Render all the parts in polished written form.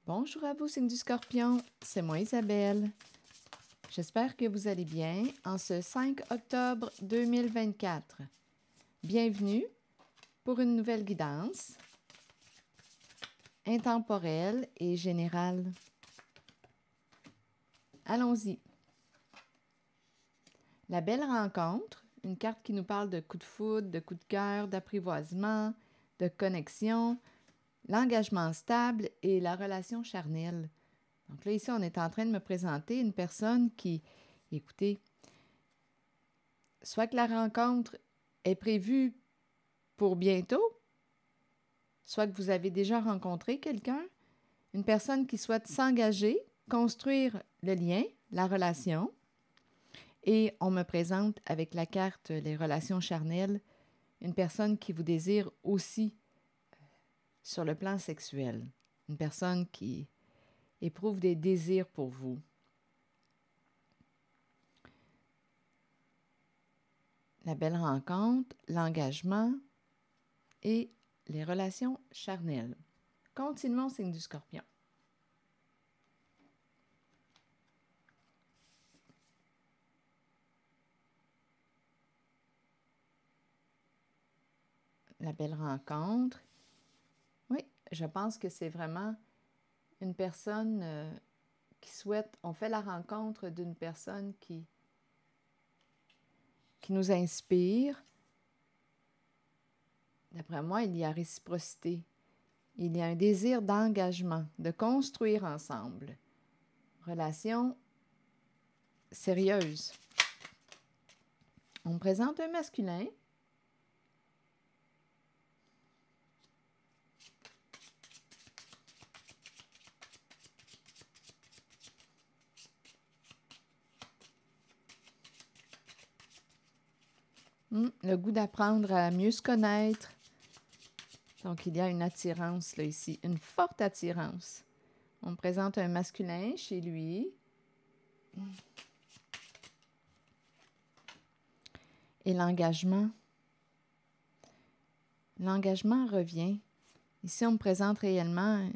Bonjour à vous, signe du Scorpion, c'est moi Isabelle. J'espère que vous allez bien en ce 5 octobre 2024. Bienvenue pour une nouvelle guidance intemporelle et générale. Allons-y. La belle rencontre, une carte qui nous parle de coup de foudre, de coup de cœur, d'apprivoisement, de connexion, l'engagement stable et la relation charnelle. Donc là, ici, on est en train de me présenter une personne qui, écoutez, soit que la rencontre est prévue pour bientôt, soit que vous avez déjà rencontré quelqu'un, une personne qui souhaite s'engager, construire le lien, la relation. Et on me présente avec la carte les relations charnelles, une personne qui vous désire aussi sur le plan sexuel, une personne qui éprouve des désirs pour vous. La belle rencontre, l'engagement et les relations charnelles. Continuons, signe du Scorpion. La belle rencontre. Oui, je pense que c'est vraiment une personne qui souhaite... On fait la rencontre d'une personne qui nous inspire. D'après moi, il y a réciprocité. Il y a un désir d'engagement, de construire ensemble. Relation sérieuse. On me présente un masculin. Le goût d'apprendre à mieux se connaître. Donc, il y a une attirance là ici, une forte attirance. On me présente un masculin chez lui. Et l'engagement. L'engagement revient. Ici, on me présente réellement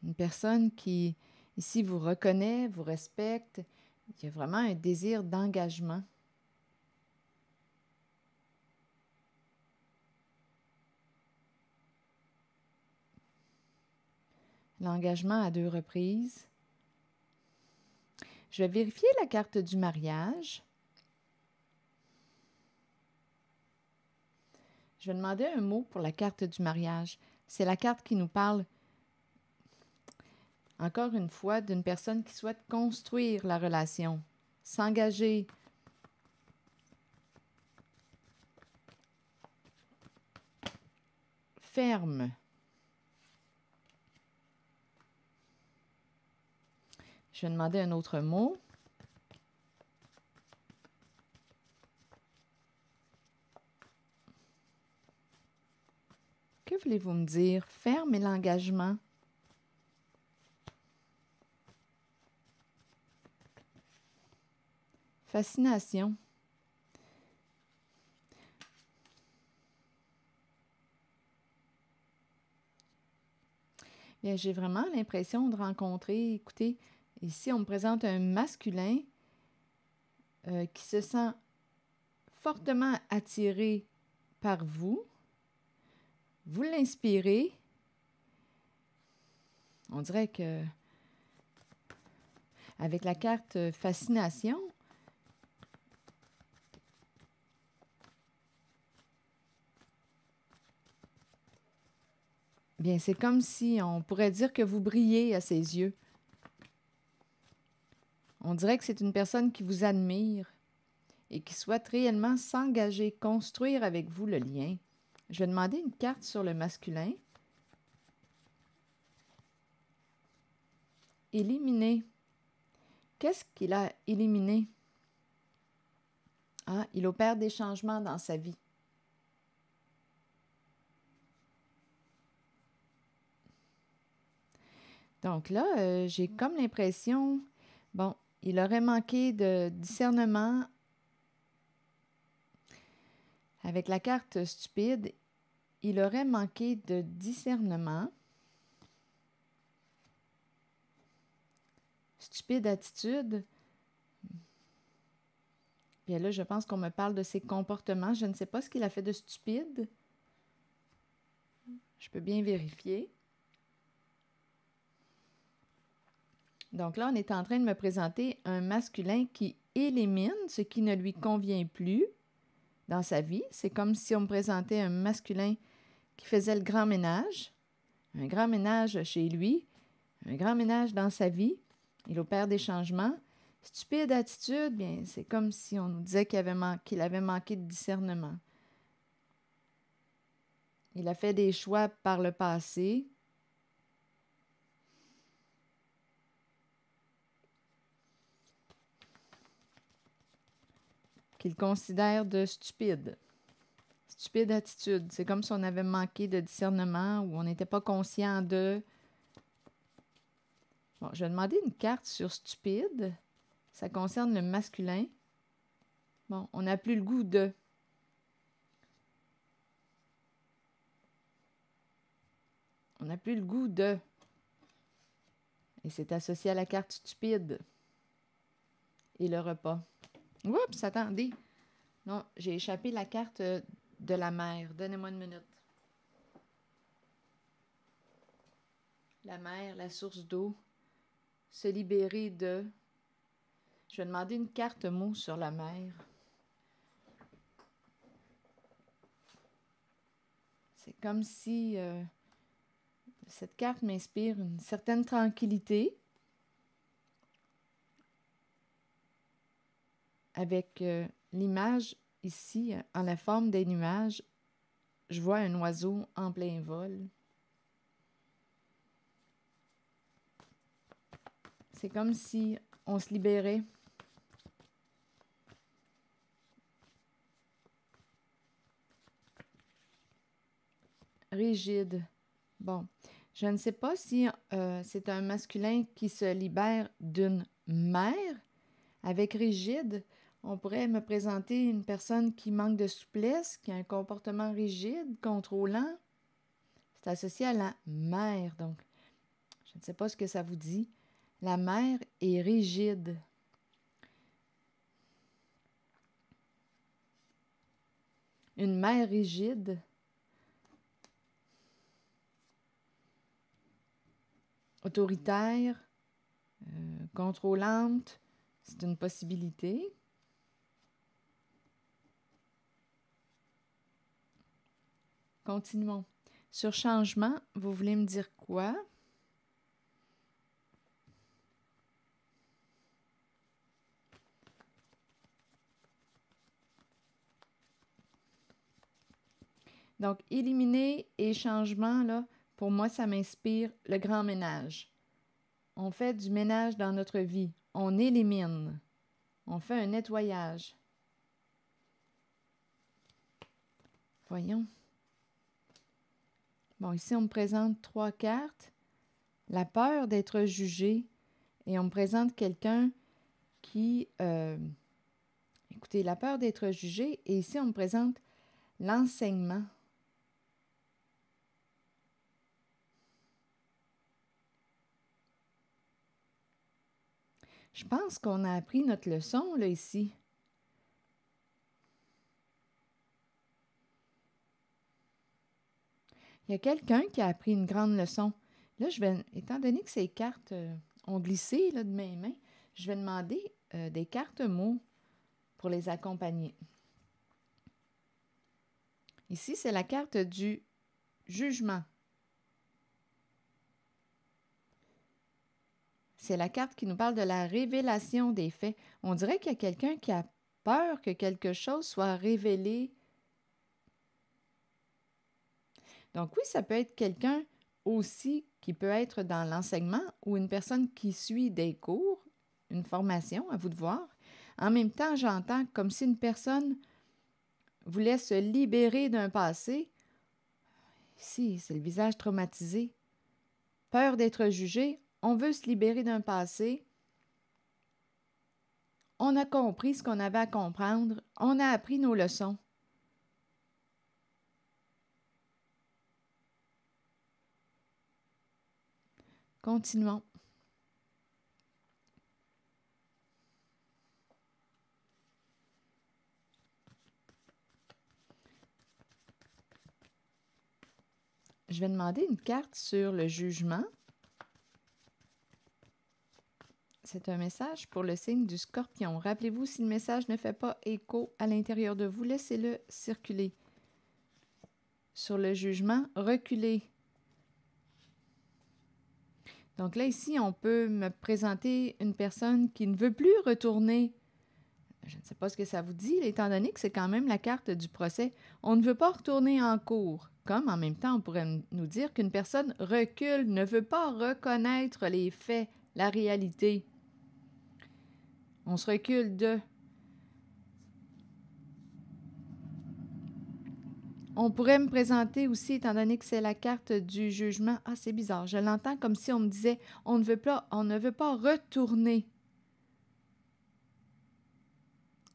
une personne qui, ici, vous reconnaît, vous respecte. Il y a vraiment un désir d'engagement. L'engagement à 2 reprises. Je vais vérifier la carte du mariage. Je vais demander un mot pour la carte du mariage. C'est la carte qui nous parle, encore une fois, d'une personne qui souhaite construire la relation, s'engager. Ferme. Je vais demander un autre mot. Que voulez-vous me dire? Ferme et l'engagement. Fascination. Bien, j'ai vraiment l'impression de rencontrer, écoutez, ici on me présente un masculin qui se sent fortement attiré par vous. Vous l'inspirez. On dirait que avec la carte fascination, bien, c'est comme si on pourrait dire que vous brillez à ses yeux. On dirait que c'est une personne qui vous admire et qui souhaite réellement s'engager, construire avec vous le lien. Je vais demander une carte sur le masculin. Éliminer. Qu'est-ce qu'il a éliminé? Ah, il opère des changements dans sa vie. Donc là, j'ai comme l'impression, bon, il aurait manqué de discernement. Avec la carte stupide, il aurait manqué de discernement. stupide attitude. Puis là, je pense qu'on me parle de ses comportements. Je ne sais pas ce qu'il a fait de stupide. Je peux bien vérifier. Donc là, on est en train de me présenter un masculin qui élimine ce qui ne lui convient plus dans sa vie. C'est comme si on me présentait un masculin qui faisait le grand ménage. Un grand ménage chez lui, un grand ménage dans sa vie. Il opère des changements. Stupide attitude, bien, c'est comme si on nous disait qu'il avait manqué de discernement. Il a fait des choix par le passé qu'il considère de stupides. Stupide attitude, c'est comme si on avait manqué de discernement ou on n'était pas conscient de... Bon, je vais demander une carte sur stupide. Ça concerne le masculin. Bon, on n'a plus le goût de... On n'a plus le goût de... Et c'est associé à la carte stupide. Et le repas. Oups, attendez. Non, j'ai échappé la carte de la mer. Donnez-moi une minute. La mer, la source d'eau. Se libérer de... Je vais demander une carte mot sur la mer. C'est comme si cette carte m'inspire une certaine tranquillité avec l'image ici en la forme des nuages. Je vois un oiseau en plein vol. C'est comme si on se libérait. Rigide. Bon, je ne sais pas si c'est un masculin qui se libère d'une mère. Avec rigide, on pourrait me présenter une personne qui manque de souplesse, qui a un comportement rigide, contrôlant. C'est associé à la mère, donc je ne sais pas ce que ça vous dit. La mère est rigide. Une mère rigide. Autoritaire, contrôlante, c'est une possibilité. Continuons. Sur changement, vous voulez me dire quoi? Donc, éliminer et changement, là, pour moi, ça m'inspire le grand ménage. On fait du ménage dans notre vie. On élimine. On fait un nettoyage. Voyons. Bon, ici, on me présente 3 cartes. La peur d'être jugé. Et on me présente quelqu'un qui... écoutez, la peur d'être jugé. Et ici, on me présente l'enseignement. Je pense qu'on a appris notre leçon, là, ici. Il y a quelqu'un qui a appris une grande leçon. Là, étant donné que ces cartes ont glissé là, de mes mains, je vais demander des cartes mots pour les accompagner. Ici, c'est la carte du jugement. C'est la carte qui nous parle de la révélation des faits. On dirait qu'il y a quelqu'un qui a peur que quelque chose soit révélé. Donc oui, ça peut être quelqu'un aussi qui peut être dans l'enseignement ou une personne qui suit des cours, une formation, à vous de voir. En même temps, j'entends comme si une personne voulait se libérer d'un passé. Ici, c'est le visage traumatisé. Peur d'être jugé. On veut se libérer d'un passé. On a compris ce qu'on avait à comprendre. On a appris nos leçons. Continuons. je vais demander une carte sur le jugement. C'est un message pour le signe du Scorpion. Rappelez-vous, si le message ne fait pas écho à l'intérieur de vous, laissez-le circuler. Sur le jugement, reculez. Donc là, ici, on peut me présenter une personne qui ne veut plus retourner. Je ne sais pas ce que ça vous dit, étant donné que c'est quand même la carte du procès. On ne veut pas retourner en cours. Comme en même temps, on pourrait nous dire qu'une personne recule, ne veut pas reconnaître les faits, la réalité. On se recule de... On pourrait me présenter aussi, étant donné que c'est la carte du jugement. Ah, c'est bizarre. Je l'entends comme si on me disait on ne veut pas retourner.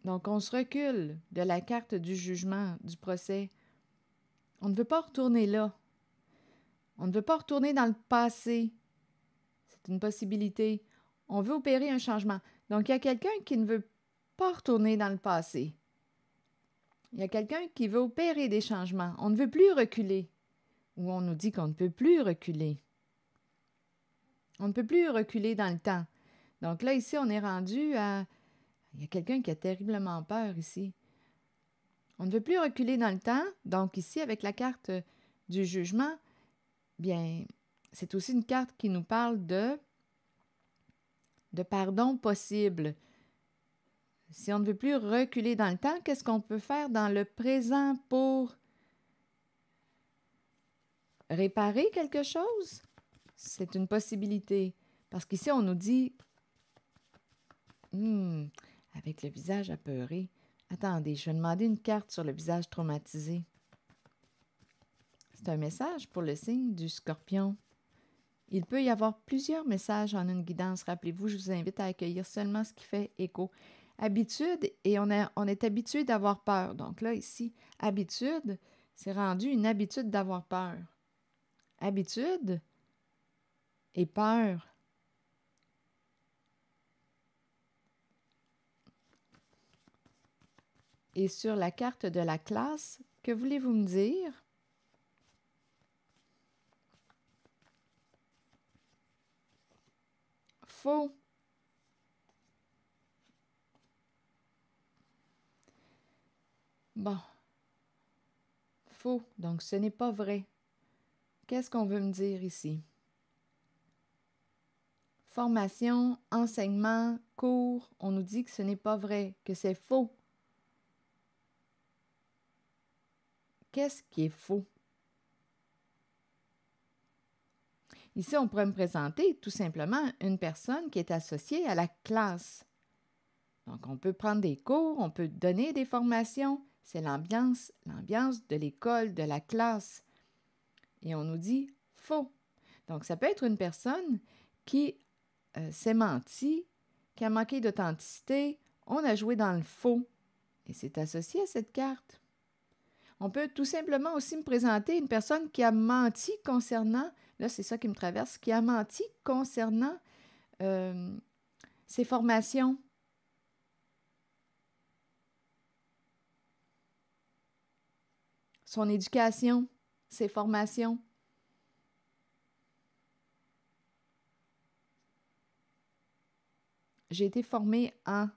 Donc, on se recule de la carte du jugement, du procès. On ne veut pas retourner là. On ne veut pas retourner dans le passé. C'est une possibilité. On veut opérer un changement. Donc, il y a quelqu'un qui ne veut pas retourner dans le passé. Il y a quelqu'un qui veut opérer des changements. On ne veut plus reculer. Ou on nous dit qu'on ne peut plus reculer. On ne peut plus reculer dans le temps. Donc là, ici, on est rendu à... Il y a quelqu'un qui a terriblement peur ici. On ne veut plus reculer dans le temps. Donc ici, avec la carte du jugement, bien, c'est aussi une carte qui nous parle de pardon possible. Si on ne veut plus reculer dans le temps, qu'est-ce qu'on peut faire dans le présent pour réparer quelque chose? C'est une possibilité. Parce qu'ici, on nous dit, avec le visage apeuré, attendez, je vais demander une carte sur le visage traumatisé. C'est un message pour le signe du Scorpion. Il peut y avoir plusieurs messages en une guidance. Rappelez-vous, je vous invite à accueillir seulement ce qui fait écho. Habitude, et on est habitué d'avoir peur. Donc là, ici, habitude, c'est rendu une habitude d'avoir peur. Habitude et peur. Et sur la carte de la classe, que voulez-vous me dire? Faux. Bon. Faux. Donc, ce n'est pas vrai. Qu'est-ce qu'on veut me dire ici? Formation, enseignement, cours, on nous dit que ce n'est pas vrai, que c'est faux. Qu'est-ce qui est faux? Ici, on pourrait me présenter tout simplement une personne qui est associée à la classe. Donc, on peut prendre des cours, on peut donner des formations. C'est l'ambiance de l'école, de la classe. Et on nous dit faux. Donc, ça peut être une personne qui s'est menti, qui a manqué d'authenticité. On a joué dans le faux. Et c'est associé à cette carte. On peut tout simplement aussi me présenter une personne qui a menti concernant, là c'est ça qui me traverse, qui a menti concernant ses formations. Son éducation, ses formations. J'ai été formée en...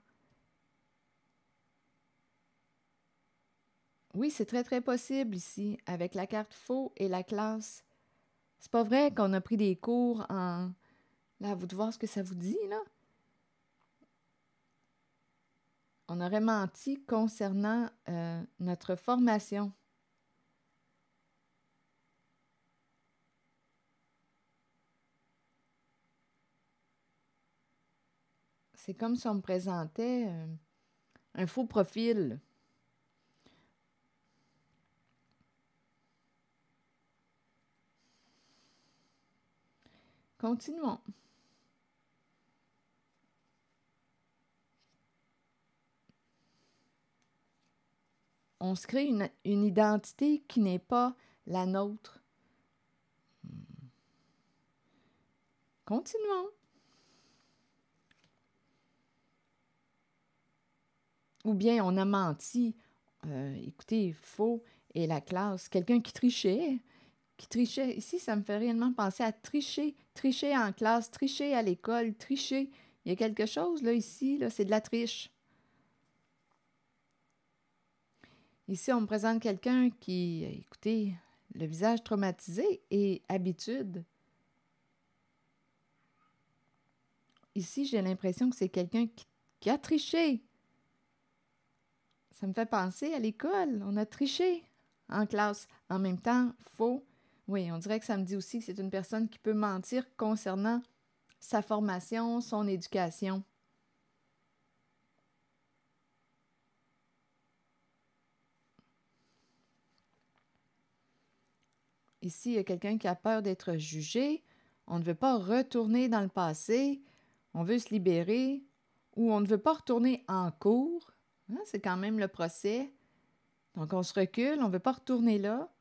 Oui, c'est très, très possible ici, avec la carte faux et la classe. C'est pas vrai qu'on a pris des cours en... Là, à vous de voir ce que ça vous dit, là. On aurait menti concernant notre formation. C'est comme si on me présentait un faux profil. Continuons. On se crée une identité qui n'est pas la nôtre. Continuons. Ou bien on a menti. Écoutez, faux et la classe. Quelqu'un qui trichait, qui trichait. Ici, ça me fait réellement penser à tricher. Tricher en classe, tricher à l'école, tricher. Il y a quelque chose, là, ici, là, c'est de la triche. Ici, on me présente quelqu'un qui, écoutez, le visage traumatisé et habitude. Ici, j'ai l'impression que c'est quelqu'un qui a triché. Ça me fait penser à l'école. On a triché en classe. En même temps, faux. Oui, on dirait que ça me dit aussi que c'est une personne qui peut mentir concernant sa formation, son éducation. Ici, il y a quelqu'un qui a peur d'être jugé. On ne veut pas retourner dans le passé. On veut se libérer. Ou on ne veut pas retourner en cours. Hein, c'est quand même le procès. Donc, on se recule. On ne veut pas retourner là.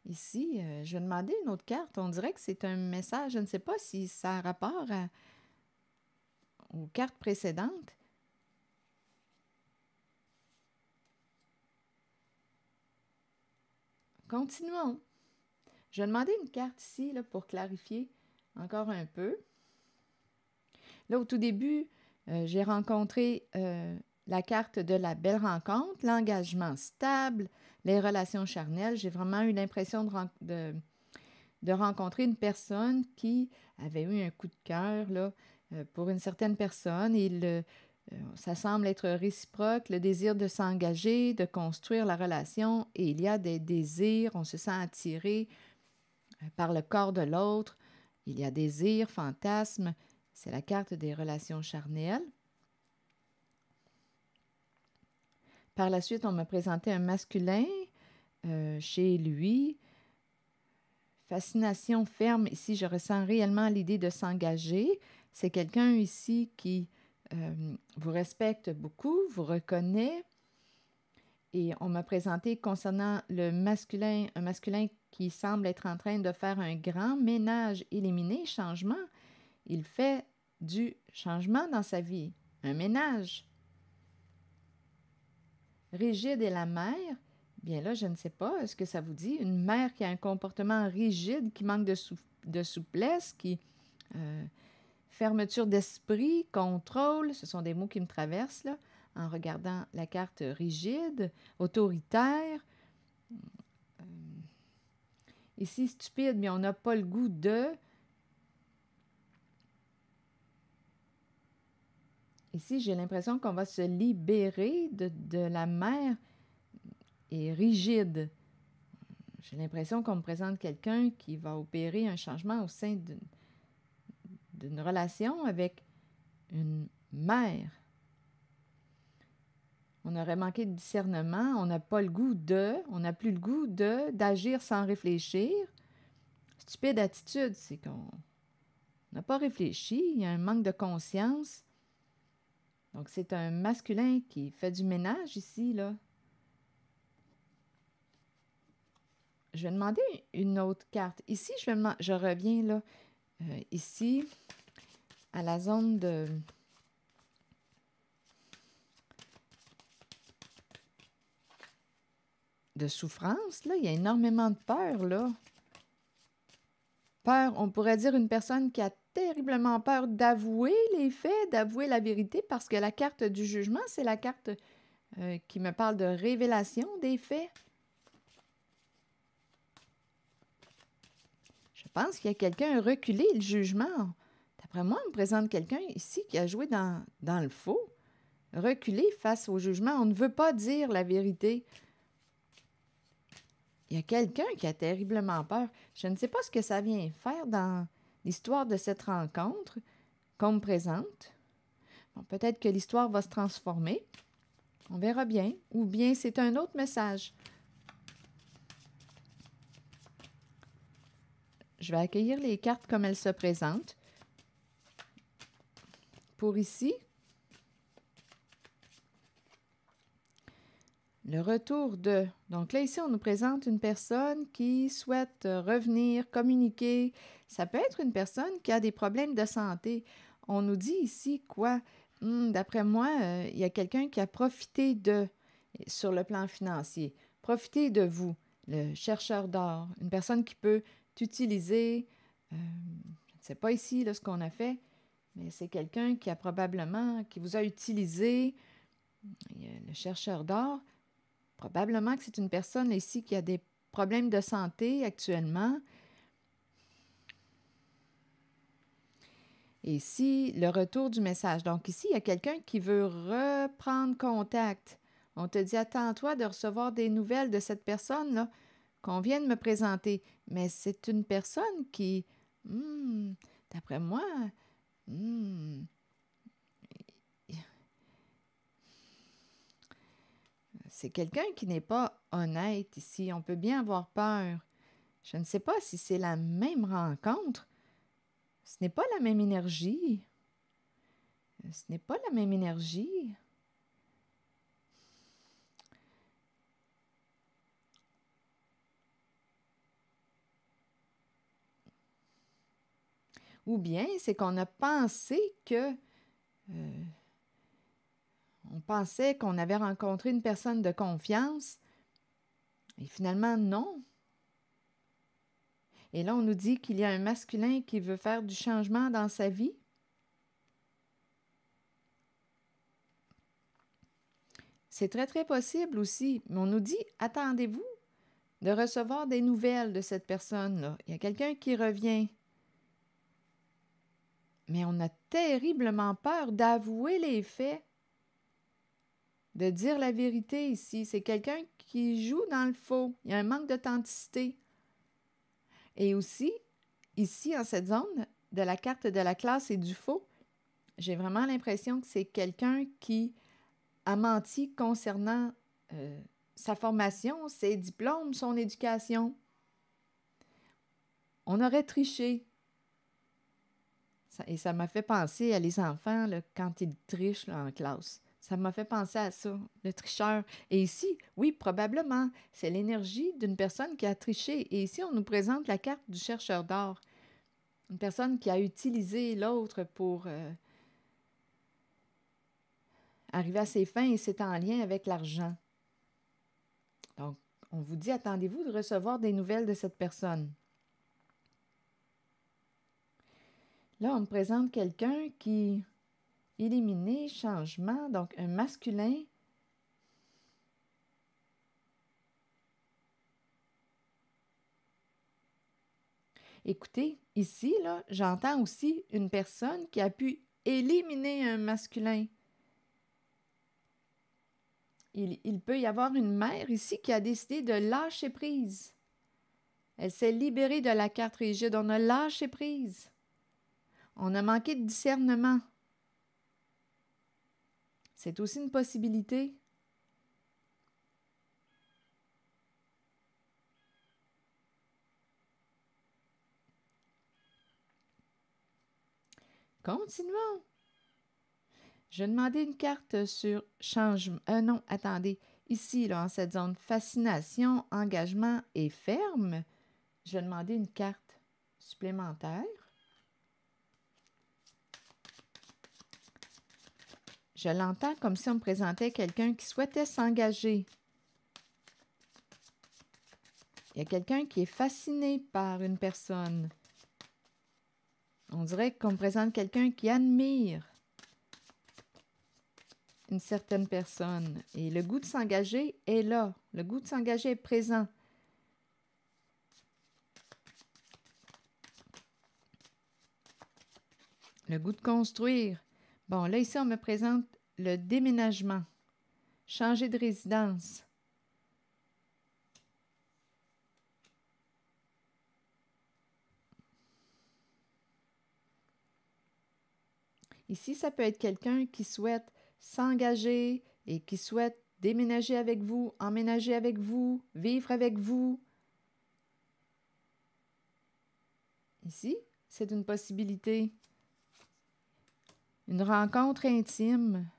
Ici, je vais demander une autre carte. On dirait que c'est un message. Je ne sais pas si ça a rapport aux cartes précédentes. Continuons. Je vais demander une carte ici là, pour clarifier encore un peu. Là, au tout début, j'ai rencontré la carte de la belle rencontre, l'engagement stable, les relations charnelles. J'ai vraiment eu l'impression de rencontrer une personne qui avait eu un coup de cœur là, pour une certaine personne. Ça semble être réciproque, le désir de s'engager, de construire la relation. Et il y a des désirs, on se sent attiré par le corps de l'autre. Il y a désirs, fantasmes. C'est la carte des relations charnelles. Par la suite, on m'a présenté un masculin chez lui. Fascination ferme. Ici, je ressens réellement l'idée de s'engager. C'est quelqu'un ici qui vous respecte beaucoup, vous reconnaît. Et on m'a présenté concernant le masculin, un masculin qui semble être en train de faire un grand ménage, éliminer, changement. Il fait du changement dans sa vie, un ménage. Rigide est la mère. Bien là, je ne sais pas, est-ce que ça vous dit? Une mère qui a un comportement rigide, qui manque de souplesse, qui fermeture d'esprit, contrôle, ce sont des mots qui me traversent là, en regardant la carte rigide, autoritaire. Ici, stupide, mais on n'a pas le goût de. Ici, j'ai l'impression qu'on va se libérer de la mère et rigide. J'ai l'impression qu'on me présente quelqu'un qui va opérer un changement au sein d'une relation avec une mère. On aurait manqué de discernement, on n'a pas le goût on n'a plus le goût d'agir sans réfléchir. Stupide attitude, c'est qu'on n'a pas réfléchi, il y a un manque de conscience. Donc, c'est un masculin qui fait du ménage ici, là. Je vais demander une autre carte. Ici, je reviens, là, ici, à la zone de souffrance, là. Il y a énormément de peur, là. Peur, on pourrait dire une personne qui a terriblement peur d'avouer les faits, d'avouer la vérité, parce que la carte du jugement, c'est la carte qui me parle de révélation des faits. Je pense qu'il y a quelqu'un reculé le jugement. D'après moi, on me présente quelqu'un ici qui a joué dans le faux. Reculé face au jugement. On ne veut pas dire la vérité. Il y a quelqu'un qui a terriblement peur. Je ne sais pas ce que ça vient faire dans l'histoire de cette rencontre qu'on me présente. Bon, peut-être que l'histoire va se transformer. On verra bien. Ou bien c'est un autre message. Je vais accueillir les cartes comme elles se présentent. Pour ici, le retour de... Donc là, ici, on nous présente une personne qui souhaite revenir, communiquer. Ça peut être une personne qui a des problèmes de santé. On nous dit ici quoi? D'après moi, il y a quelqu'un qui a profité sur le plan financier, profité de vous, le chercheur d'or, une personne qui peut t'utiliser. Je ne sais pas ici là, ce qu'on a fait, mais c'est quelqu'un qui vous a utilisé. Le chercheur d'or, probablement que c'est une personne ici qui a des problèmes de santé actuellement. Et ici, le retour du message. Donc ici, il y a quelqu'un qui veut reprendre contact. On te dit, attends-toi de recevoir des nouvelles de cette personne-là qu'on vient de me présenter. Mais c'est une personne qui, d'après moi, hmm, c'est quelqu'un qui n'est pas honnête ici. On peut bien avoir peur. Je ne sais pas si c'est la même rencontre. Ce n'est pas la même énergie. Ce n'est pas la même énergie. Ou bien c'est qu'on a pensé que... on pensait qu'on avait rencontré une personne de confiance. Et finalement, non. Et là, on nous dit qu'il y a un masculin qui veut faire du changement dans sa vie. C'est très, très possible aussi. Mais on nous dit, attendez-vous de recevoir des nouvelles de cette personne-là. Il y a quelqu'un qui revient. Mais on a terriblement peur d'avouer les faits, de dire la vérité ici. C'est quelqu'un qui joue dans le faux. Il y a un manque d'authenticité. Et aussi, ici, en cette zone de la carte de la classe et du faux, j'ai vraiment l'impression que c'est quelqu'un qui a menti concernant sa formation, ses diplômes, son éducation. On aurait triché. Et ça m'a fait penser à les enfants là, quand ils trichent là, en classe. Ça m'a fait penser à ça, le tricheur. Et ici, oui, probablement, c'est l'énergie d'une personne qui a triché. Et ici, on nous présente la carte du chercheur d'or. Une personne qui a utilisé l'autre pour arriver à ses fins et c'est en lien avec l'argent. Donc, on vous dit, attendez-vous de recevoir des nouvelles de cette personne. Là, on me présente quelqu'un qui éliminé, changement, donc un masculin. Écoutez, ici, là, j'entends aussi une personne qui a pu éliminer un masculin. Il peut y avoir une mère ici qui a décidé de lâcher prise. Elle s'est libérée de la carte rigide. On a lâché prise. On a manqué de discernement. C'est aussi une possibilité. Continuons. Je vais demander une carte sur changement. Non, attendez. Ici, là, en cette zone fascination, engagement et ferme, je vais demander une carte supplémentaire. Je l'entends comme si on me présentait quelqu'un qui souhaitait s'engager. Il y a quelqu'un qui est fasciné par une personne. On dirait qu'on me présente quelqu'un qui admire une certaine personne. Et le goût de s'engager est là. Le goût de s'engager est présent. Le goût de construire. Bon, là, ici, on me présente le déménagement. Changer de résidence. Ici, ça peut être quelqu'un qui souhaite s'engager et qui souhaite déménager avec vous, emménager avec vous, vivre avec vous. Ici, c'est une possibilité. Une rencontre intime.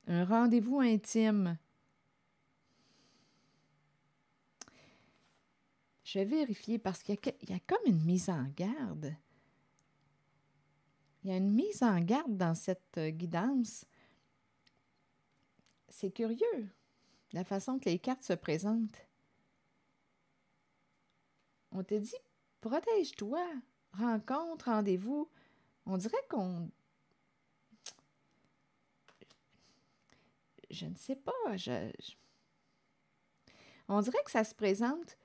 Un rendez-vous intime. Je vais vérifier parce qu'il y a comme une mise en garde. Il y a une mise en garde dans cette guidance. C'est curieux, la façon que les cartes se présentent. On te dit, protège-toi, rencontre, rendez-vous. On dirait qu'on... Je ne sais pas, on dirait que ça se présente.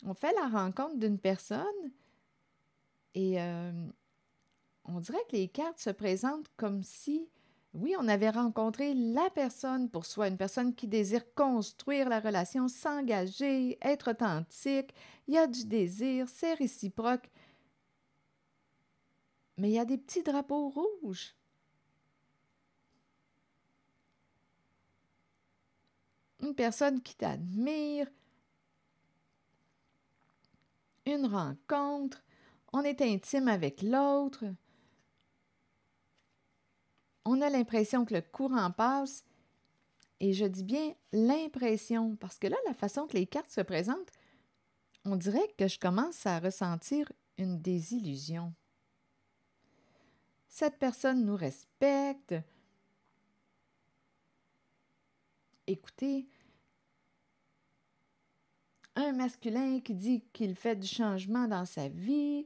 On fait la rencontre d'une personne et on dirait que les cartes se présentent comme si, oui, on avait rencontré la personne pour soi, une personne qui désire construire la relation, s'engager, être authentique. Il y a du désir, c'est réciproque. Mais il y a des petits drapeaux rouges. Une personne qui t'admire, une rencontre, on est intime avec l'autre, on a l'impression que le courant passe, et je dis bien l'impression, parce que là, la façon que les cartes se présentent, on dirait que je commence à ressentir une désillusion. Cette personne nous respecte. Écoutez, un masculin qui dit qu'il fait du changement dans sa vie.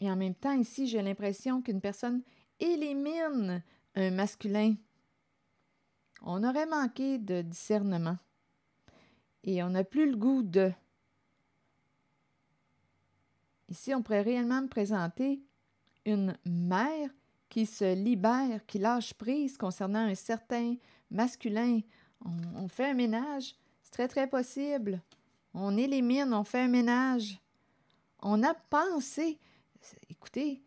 Et en même temps, ici, j'ai l'impression qu'une personne élimine un masculin. On aurait manqué de discernement. Et on n'a plus le goût de... Ici, on pourrait réellement me présenter une mère qui se libère, qui lâche prise concernant un certain masculin. On fait un ménage, c'est très, très possible. On élimine, on fait un ménage. On a pensé... Écoutez,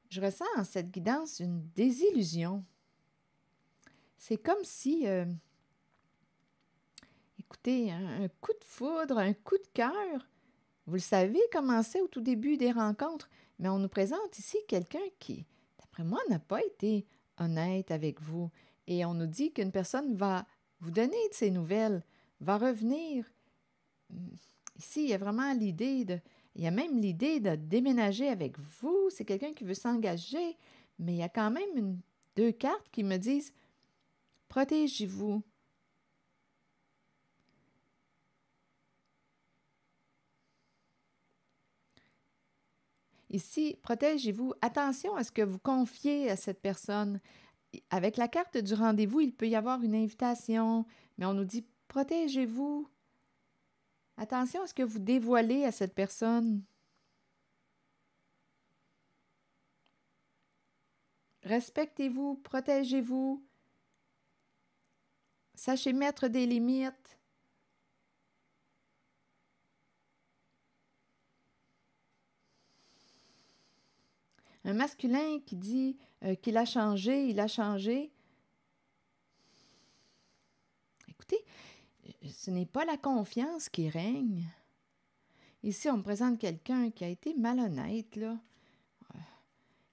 je ressens en cette guidance une désillusion. C'est comme si... écoutez, un coup de foudre, un coup de cœur. Vous le savez comment c'est au tout début des rencontres, mais on nous présente ici quelqu'un qui, d'après moi, n'a pas été honnête avec vous. Et on nous dit qu'une personne va vous donner de ses nouvelles, va revenir. Ici, il y a vraiment l'idée de... Il y a même l'idée de déménager avec vous. C'est quelqu'un qui veut s'engager, mais il y a quand même deux cartes qui me disent « Protégez-vous ». Ici, protégez-vous. Attention à ce que vous confiez à cette personne. Avec la carte du rendez-vous, il peut y avoir une invitation, mais on nous dit « Protégez-vous ». Attention à ce que vous dévoilez à cette personne. Respectez-vous, protégez-vous. Sachez mettre des limites. Un masculin qui dit qu'il a changé, il a changé. Écoutez, ce n'est pas la confiance qui règne. Ici, on me présente quelqu'un qui a été malhonnête, là.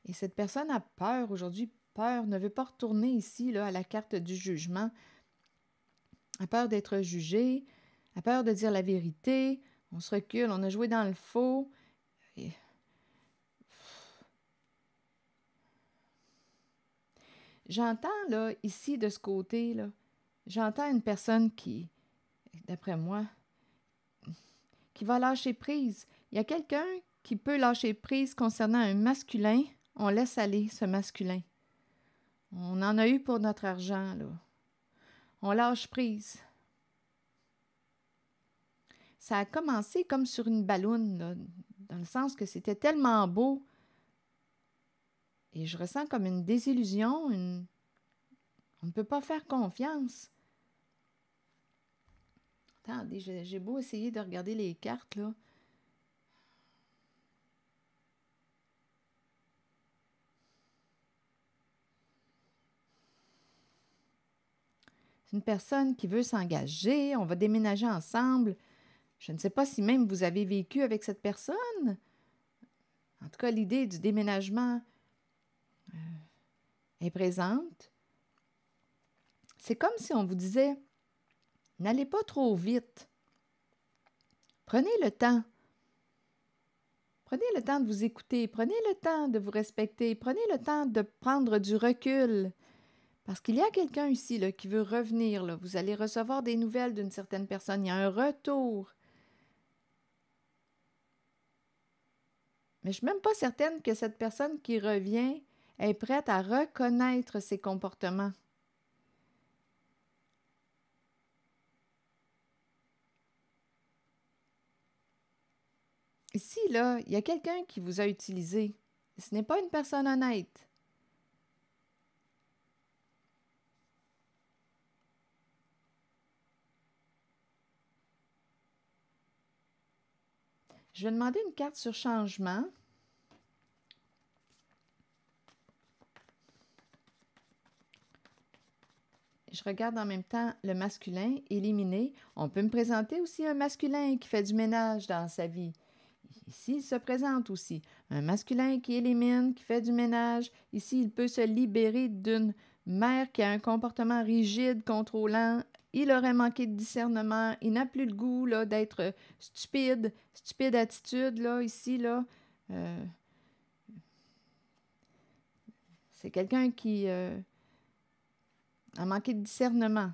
Et cette personne a peur aujourd'hui, peur, ne veut pas retourner ici, là, à la carte du jugement. A peur d'être jugé, a peur de dire la vérité. On se recule, on a joué dans le faux. Et... J'entends, là, ici, de ce côté, là, j'entends une personne qui, d'après moi, qui va lâcher prise. Il y a quelqu'un qui peut lâcher prise concernant un masculin. On laisse aller ce masculin. On en a eu pour notre argent, là. On lâche prise. Ça a commencé comme sur une balloune, là, dans le sens que c'était tellement beau. Et je ressens comme une désillusion, on ne peut pas faire confiance. Attendez, j'ai beau essayer de regarder les cartes, là. C'est une personne qui veut s'engager, on va déménager ensemble. Je ne sais pas si même vous avez vécu avec cette personne. En tout cas, l'idée du déménagement est présente. C'est comme si on vous disait, n'allez pas trop vite. Prenez le temps. Prenez le temps de vous écouter, prenez le temps de vous respecter, prenez le temps de prendre du recul. Parce qu'il y a quelqu'un ici là, qui veut revenir. Là. Vous allez recevoir des nouvelles d'une certaine personne. Il y a un retour. Mais je ne suis même pas certaine que cette personne qui revient est prête à reconnaître ses comportements. Ici, là, il y a quelqu'un qui vous a utilisé. Ce n'est pas une personne honnête. Je vais demander une carte sur changement. Je regarde en même temps le masculin, éliminé. On peut me présenter aussi un masculin qui fait du ménage dans sa vie. Ici, il se présente aussi un masculin qui élimine, qui fait du ménage. Ici, il peut se libérer d'une mère qui a un comportement rigide, contrôlant. Il aurait manqué de discernement. Il n'a plus le goût là, d'être stupide. Stupide attitude, là, ici, là. C'est quelqu'un qui a manqué de discernement,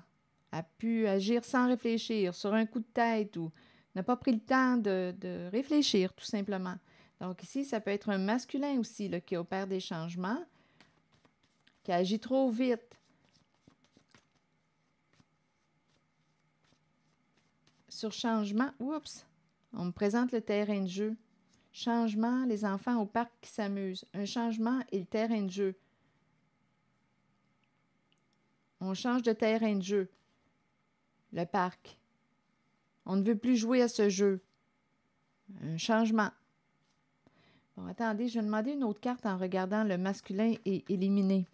a pu agir sans réfléchir, sur un coup de tête ou n'a pas pris le temps de réfléchir, tout simplement. Donc ici, ça peut être un masculin aussi là, qui opère des changements, qui agit trop vite. Sur changement, oups, on me présente le terrain de jeu. Changement, les enfants au parc qui s'amusent. Un changement et le terrain de jeu. On change de terrain de jeu. Le parc. On ne veut plus jouer à ce jeu. Un changement. Bon, attendez, je vais demander une autre carte en regardant le masculin et éliminé.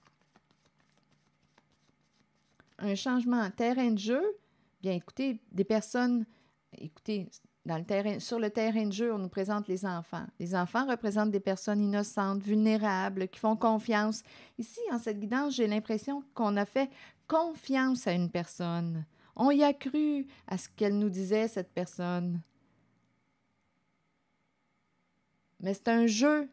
Un changement. Terrain de jeu. Bien, écoutez, des personnes... Écoutez, sur le terrain de jeu, on nous présente les enfants. Les enfants représentent des personnes innocentes, vulnérables, qui font confiance. Ici, en cette guidance, j'ai l'impression qu'on a fait confiance à une personne. On y a cru à ce qu'elle nous disait, cette personne. Mais c'est un jeu.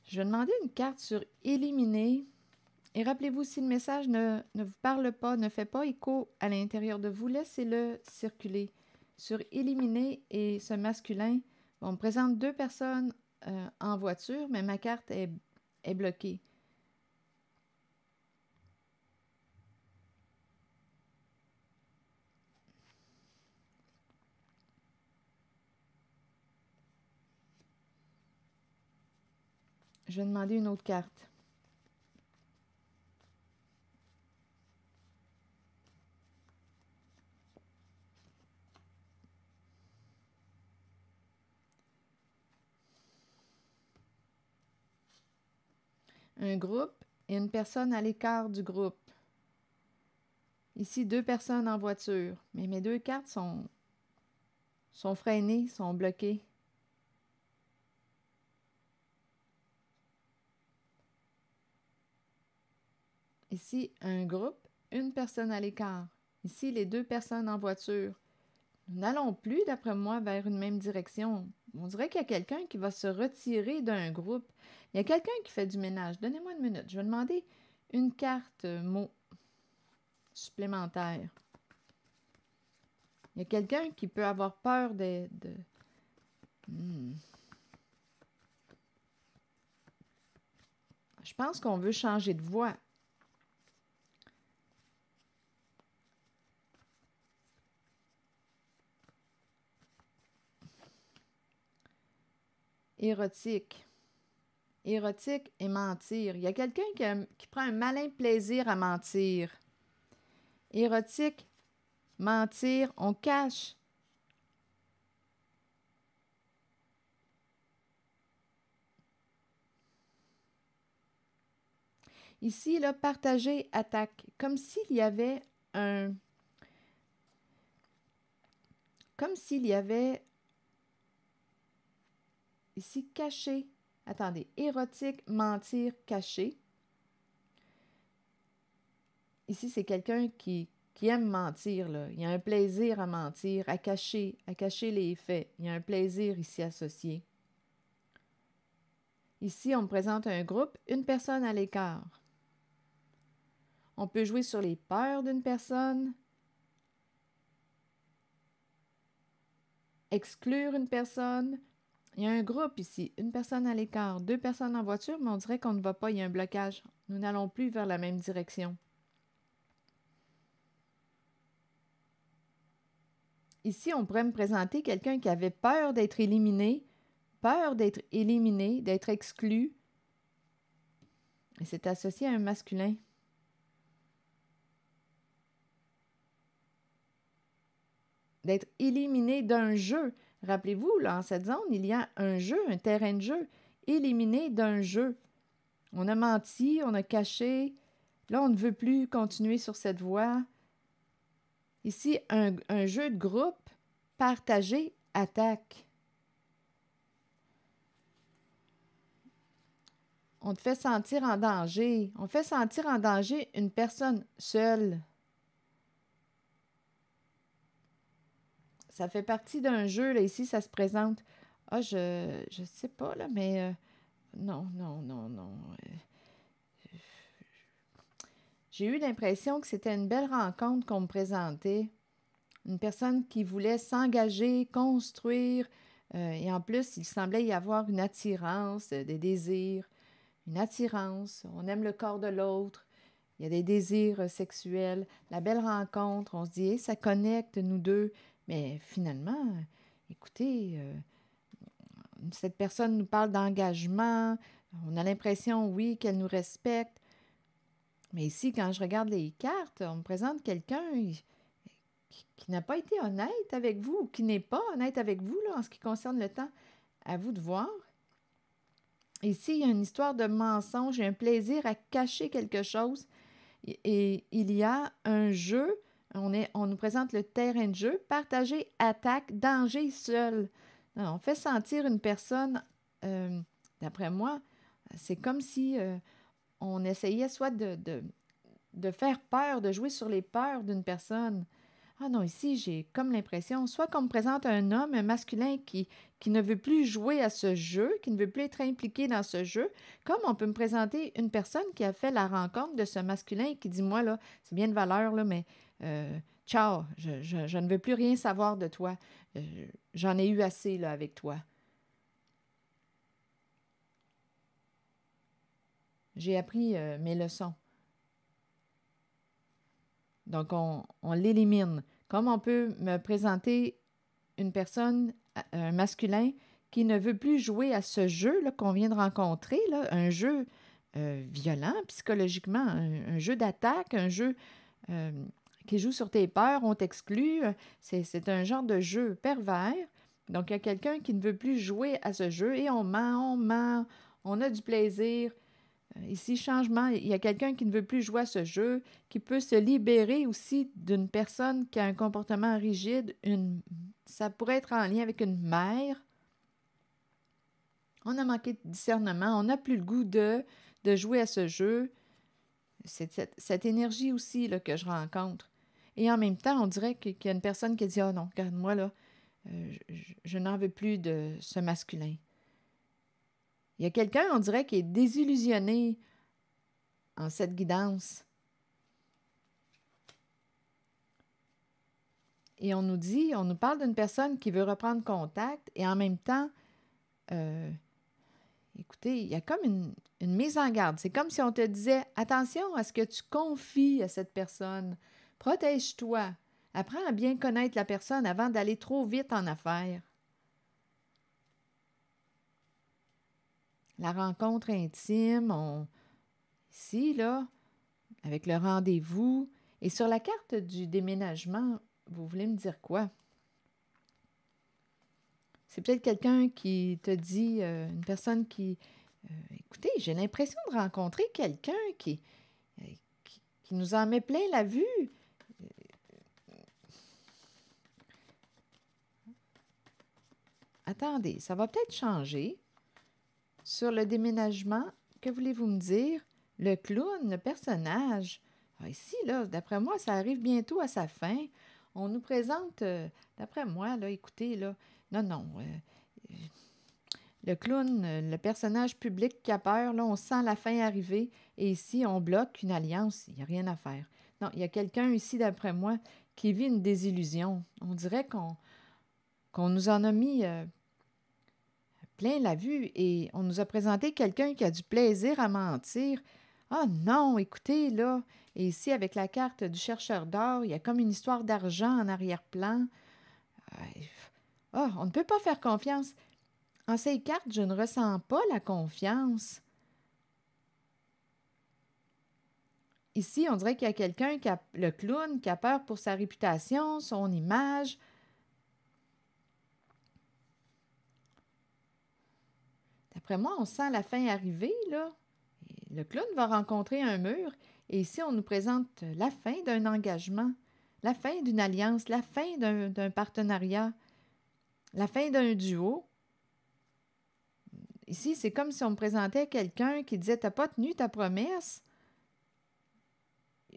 Je vais demander une carte sur éliminer. Et rappelez-vous, si le message ne vous parle pas, ne fait pas écho à l'intérieur de vous, laissez-le circuler. Sur éliminer et ce masculin, on me présente deux personnes en voiture, mais ma carte est bloquée. Je vais demander une autre carte. Un groupe et une personne à l'écart du groupe. Ici, deux personnes en voiture, mais mes deux cartes sont freinées, sont bloquées. Ici, un groupe, une personne à l'écart. Ici, les deux personnes en voiture. Nous n'allons plus, d'après moi, vers une même direction. On dirait qu'il y a quelqu'un qui va se retirer d'un groupe. Il y a quelqu'un qui fait du ménage. Donnez-moi une minute. Je vais demander une carte mot supplémentaire. Il y a quelqu'un qui peut avoir peur Je pense qu'on veut changer de voie. Érotique. Érotique et mentir. Il y a quelqu'un qui prend un malin plaisir à mentir. Érotique, mentir, on cache. Ici, là, partager, attaque. Comme s'il y avait un... Comme s'il y avait... Ici, cacher, Attendez, érotique, mentir, cacher. Ici, c'est quelqu'un qui aime mentir, là. Il y a un plaisir à mentir, à cacher les faits. Il y a un plaisir ici associé. Ici, on me présente un groupe, une personne à l'écart. On peut jouer sur les peurs d'une personne, exclure une personne. Il y a un groupe ici, une personne à l'écart, 2 personnes en voiture, mais on dirait qu'on ne va pas, il y a un blocage. Nous n'allons plus vers la même direction. Ici, on pourrait me présenter quelqu'un qui avait peur d'être éliminé, d'être exclu. Et c'est associé à un masculin. D'être éliminé d'un jeu. Rappelez-vous, là, en cette zone, il y a un jeu, un terrain de jeu. Éliminé d'un jeu. On a menti, on a caché. Là, on ne veut plus continuer sur cette voie. Ici, un jeu de groupe partagé attaque. On te fait sentir en danger. On fait sentir en danger une personne seule. Ça fait partie d'un jeu, là, ici, ça se présente. Ah, je sais pas, là, mais non. J'ai eu l'impression que c'était une belle rencontre qu'on me présentait. Une personne qui voulait s'engager, construire, et en plus, il semblait y avoir une attirance, des désirs, une attirance. On aime le corps de l'autre. Il y a des désirs sexuels. La belle rencontre, on se dit, hey, ça connecte nous deux. Mais finalement, écoutez, cette personne nous parle d'engagement. On a l'impression, oui, qu'elle nous respecte. Mais ici, quand je regarde les cartes, on me présente quelqu'un qui n'a pas été honnête avec vous ou qui n'est pas honnête avec vous là, en ce qui concerne le temps. À vous de voir. Ici, il y a une histoire de mensonge et un plaisir à cacher quelque chose. Et il y a un jeu, on nous présente le terrain de jeu, partager, attaque, danger, seul. Non, on fait sentir une personne, d'après moi, c'est comme si on essayait soit de faire peur, de jouer sur les peurs d'une personne. Ah non, ici, j'ai comme l'impression, soit qu'on me présente un homme, un masculin qui ne veut plus jouer à ce jeu, qui ne veut plus être impliqué dans ce jeu, comme on peut me présenter une personne qui a fait la rencontre de ce masculin et qui dit, moi, là, c'est bien de valeur, là, mais ciao, je ne veux plus rien savoir de toi. J'en ai eu assez, là, avec toi. J'ai appris mes leçons. Donc, on l'élimine. Comme on peut me présenter une personne, un masculin, qui ne veut plus jouer à ce jeu là, qu'on vient de rencontrer, là, un jeu violent psychologiquement, un jeu d'attaque, un jeu qui joue sur tes peurs, on t'exclut. C'est un genre de jeu pervers. Donc, il y a quelqu'un qui ne veut plus jouer à ce jeu et on ment, on a du plaisir. Ici, changement, il y a quelqu'un qui ne veut plus jouer à ce jeu, qui peut se libérer aussi d'une personne qui a un comportement rigide. Ça pourrait être en lien avec une mère. On a manqué de discernement, on n'a plus le goût de jouer à ce jeu. C'est cette énergie aussi là, que je rencontre. Et en même temps, on dirait qu'il y a une personne qui dit « Ah non, regarde-moi là, je n'en veux plus de ce masculin. » Il y a quelqu'un, on dirait, qui est désillusionné en cette guidance. Et on nous parle d'une personne qui veut reprendre contact et en même temps, écoutez, il y a comme une mise en garde. C'est comme si on te disait, attention à ce que tu confies à cette personne. Protège-toi. Apprends à bien connaître la personne avant d'aller trop vite en affaires. La rencontre intime, ici, là, avec le rendez-vous. Et sur la carte du déménagement, vous voulez me dire quoi? C'est peut-être quelqu'un qui te dit, une personne qui... écoutez, j'ai l'impression de rencontrer quelqu'un qui nous en met plein la vue. Attendez, ça va peut-être changer. sur le déménagement, que voulez-vous me dire? Le clown, le personnage. Ah, ici, là, d'après moi, ça arrive bientôt à sa fin. On nous présente, d'après moi, là, écoutez, là, non, le clown, le personnage public qui a peur, là, on sent la fin arriver. Et ici, on bloque une alliance. Il n'y a rien à faire. Non, il y a quelqu'un ici, d'après moi, qui vit une désillusion. On dirait qu'on nous en a mis plein la vue et on nous a présenté quelqu'un qui a du plaisir à mentir. Ah non, écoutez, là, et ici, avec la carte du chercheur d'or, il y a comme une histoire d'argent en arrière-plan. On ne peut pas faire confiance. En ces cartes, je ne ressens pas la confiance. Ici, on dirait qu'il y a quelqu'un le clown, qui a peur pour sa réputation, son image. D'après moi, on sent la fin arriver, là. Et le clown va rencontrer un mur. Et ici, on nous présente la fin d'un engagement, la fin d'une alliance, la fin d'un partenariat, la fin d'un duo. Ici, c'est comme si on me présentait quelqu'un qui disait « T'as pas tenu ta promesse ».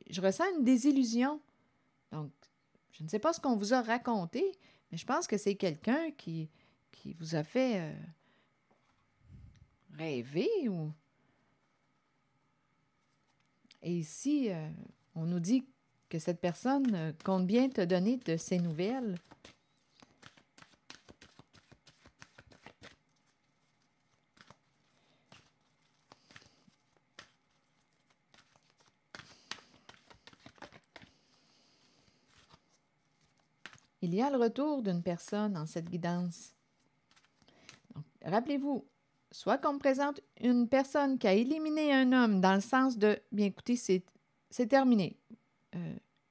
Je ressens une désillusion. Donc, je ne sais pas ce qu'on vous a raconté, mais je pense que c'est quelqu'un qui vous a fait rêver. Et ici, on nous dit que cette personne compte bien te donner de ses nouvelles. Il y a le retour d'une personne en cette guidance. Donc, rappelez-vous, soit qu'on me présente une personne qui a éliminé un homme dans le sens de « bien écoutez, c'est terminé.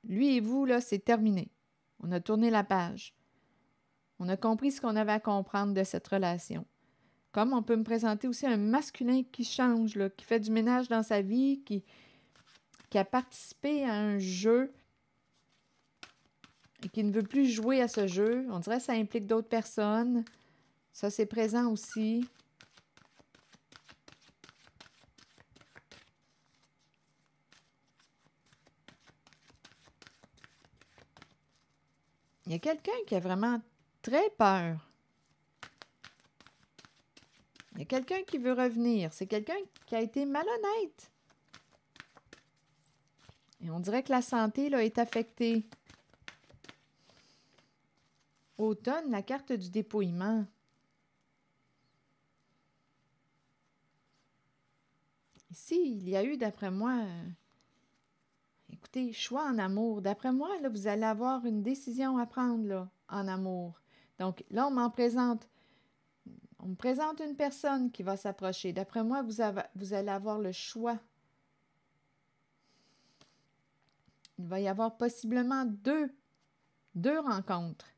Lui et vous, là, c'est terminé. On a tourné la page. On a compris ce qu'on avait à comprendre de cette relation. » Comme on peut me présenter aussi un masculin qui change, là, qui fait du ménage dans sa vie, qui a participé à un jeu et qui ne veut plus jouer à ce jeu. On dirait que ça implique d'autres personnes. Ça, c'est présent aussi. Il y a quelqu'un qui a vraiment très peur. Il y a quelqu'un qui veut revenir. C'est quelqu'un qui a été malhonnête. Et on dirait que la santé là, est affectée. Automne, la carte du dépouillement. Ici, il y a eu, d'après moi, écoutez, choix en amour. D'après moi, là, vous allez avoir une décision à prendre là, en amour. Donc là, on me présente une personne qui va s'approcher. D'après moi, vous allez avoir le choix. Il va y avoir possiblement deux rencontres.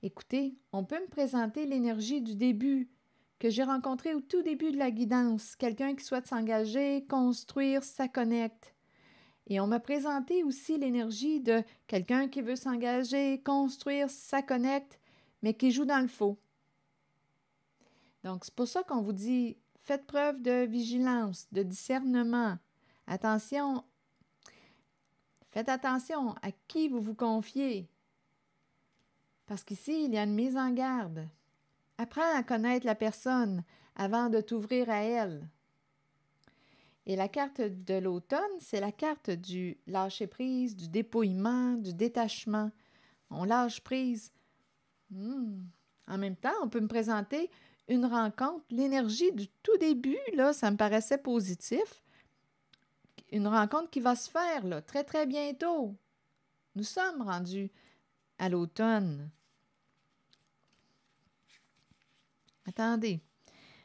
Écoutez, on peut me présenter l'énergie du début que j'ai rencontré au tout début de la guidance. Quelqu'un qui souhaite s'engager, construire, ça connecte. Et on m'a présenté aussi l'énergie de quelqu'un qui veut s'engager, construire, ça connecte, mais qui joue dans le faux. Donc, c'est pour ça qu'on vous dit, faites preuve de vigilance, de discernement. Attention, faites attention à qui vous vous confiez. Parce qu'ici, il y a une mise en garde. Apprends à connaître la personne avant de t'ouvrir à elle. Et la carte de l'automne, c'est la carte du lâcher-prise, du dépouillement, du détachement. On lâche prise. En même temps, on peut me présenter une rencontre. L'énergie du tout début, là, ça me paraissait positif. Une rencontre qui va se faire là, très, très bientôt. Nous sommes rendus à l'automne. Attendez.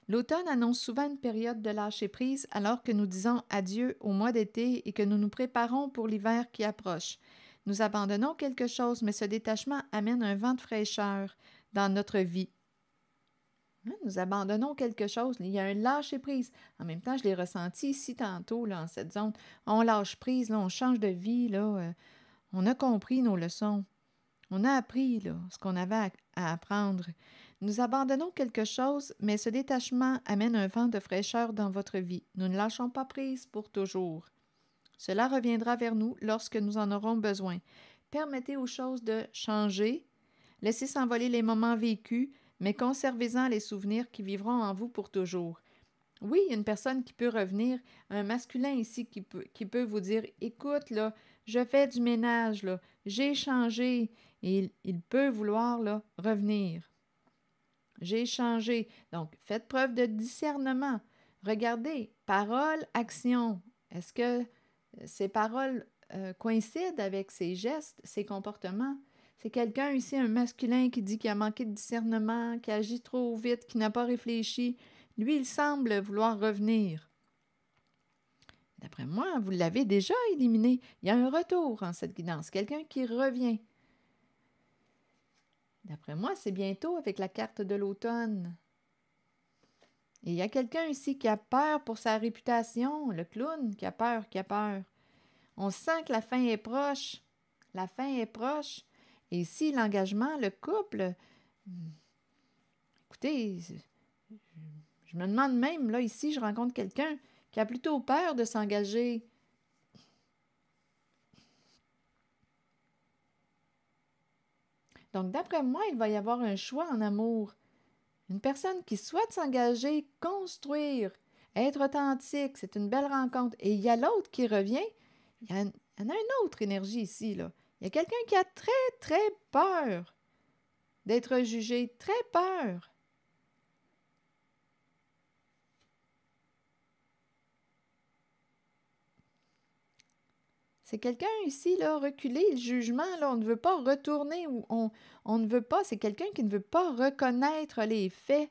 L'automne annonce souvent une période de lâcher-prise alors que nous disons adieu au mois d'été et que nous nous préparons pour l'hiver qui approche. Nous abandonnons quelque chose, mais ce détachement amène un vent de fraîcheur dans notre vie. Nous abandonnons quelque chose. Il y a un lâcher-prise. En même temps, je l'ai ressenti ici tantôt, là, en cette zone. On lâche prise, là, on change de vie. Là, on a compris nos leçons. On a appris là, ce qu'on avait à apprendre. Nous abandonnons quelque chose, mais ce détachement amène un vent de fraîcheur dans votre vie. Nous ne lâchons pas prise pour toujours. Cela reviendra vers nous lorsque nous en aurons besoin. Permettez aux choses de changer. Laissez s'envoler les moments vécus, mais conservez-en les souvenirs qui vivront en vous pour toujours. Oui, il y a une personne qui peut revenir, un masculin ici qui peut vous dire « Écoute, là, je fais du ménage, là, j'ai changé. » Et il peut vouloir là, revenir. J'ai changé. Donc, faites preuve de discernement. Regardez, parole, action. Est-ce que ces paroles coïncident avec ses gestes, ses comportements? C'est quelqu'un ici, un masculin, qui dit qu'il a manqué de discernement, qui agit trop vite, qui n'a pas réfléchi. Lui, il semble vouloir revenir. D'après moi, vous l'avez déjà éliminé. Il y a un retour en cette guidance, quelqu'un qui revient. D'après moi, c'est bientôt avec la carte de l'automne. Et il y a quelqu'un ici qui a peur pour sa réputation, le clown qui a peur, qui a peur. On sent que la fin est proche. La fin est proche. Et ici, l'engagement, le couple, écoutez, je me demande même, là, ici, je rencontre quelqu'un qui a plutôt peur de s'engager. Donc, d'après moi, il va y avoir un choix en amour. Une personne qui souhaite s'engager, construire, être authentique, c'est une belle rencontre. Et il y a l'autre qui revient. Il y en a une autre énergie ici, là. Il y a quelqu'un qui a très, très peur d'être jugé, très peur. C'est quelqu'un ici, là, reculer le jugement, là, on ne veut pas retourner, ou on ne veut pas, c'est quelqu'un qui ne veut pas reconnaître les faits.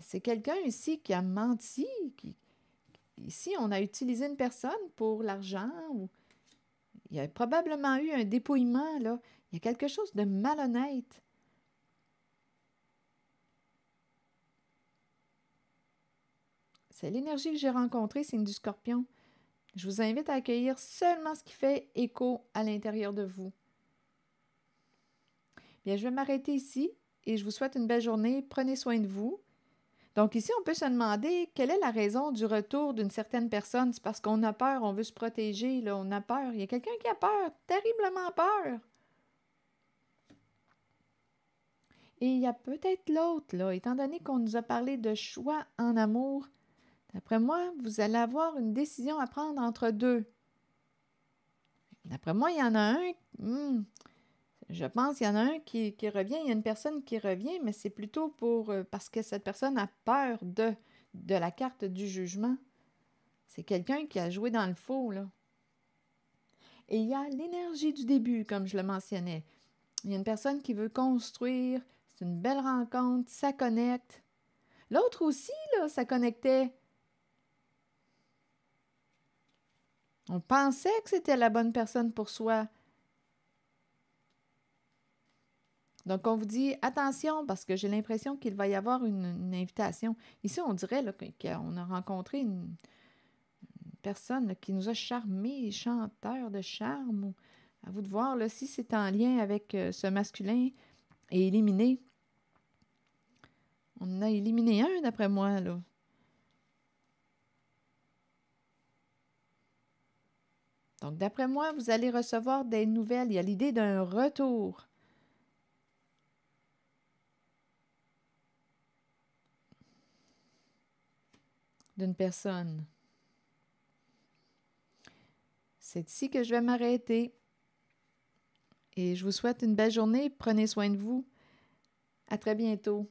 C'est quelqu'un ici qui a menti, ici, on a utilisé une personne pour l'argent, ou il y a probablement eu un dépouillement, là. Il y a quelque chose de malhonnête. C'est l'énergie que j'ai rencontrée, c'est du Scorpion. Je vous invite à accueillir seulement ce qui fait écho à l'intérieur de vous. Bien, je vais m'arrêter ici et je vous souhaite une belle journée. Prenez soin de vous. Donc ici, on peut se demander quelle est la raison du retour d'une certaine personne. C'est parce qu'on a peur, on veut se protéger, là, on a peur. Il y a quelqu'un qui a peur, terriblement peur. Et il y a peut-être l'autre, là, étant donné qu'on nous a parlé de choix en amour. D'après moi, vous allez avoir une décision à prendre entre deux. D'après moi, il y en a un, je pense qu'il y en a un qui revient, il y a une personne qui revient, mais c'est plutôt parce que cette personne a peur de la carte du jugement. C'est quelqu'un qui a joué dans le faux, là. Et il y a l'énergie du début, comme je le mentionnais. Il y a une personne qui veut construire, c'est une belle rencontre, ça connecte. L'autre aussi, là, ça connectait. On pensait que c'était la bonne personne pour soi. Donc, on vous dit attention parce que j'ai l'impression qu'il va y avoir une invitation. Ici, on dirait là, qu'on a rencontré une personne là, qui nous a charmés, chanteur de charme. Ou, à vous de voir là, si c'est en lien avec ce masculin et éliminé. On en a éliminé un, d'après moi, là. Donc, d'après moi, vous allez recevoir des nouvelles. Il y a l'idée d'un retour. D'une personne. C'est ici que je vais m'arrêter. Et je vous souhaite une belle journée. Prenez soin de vous. À très bientôt.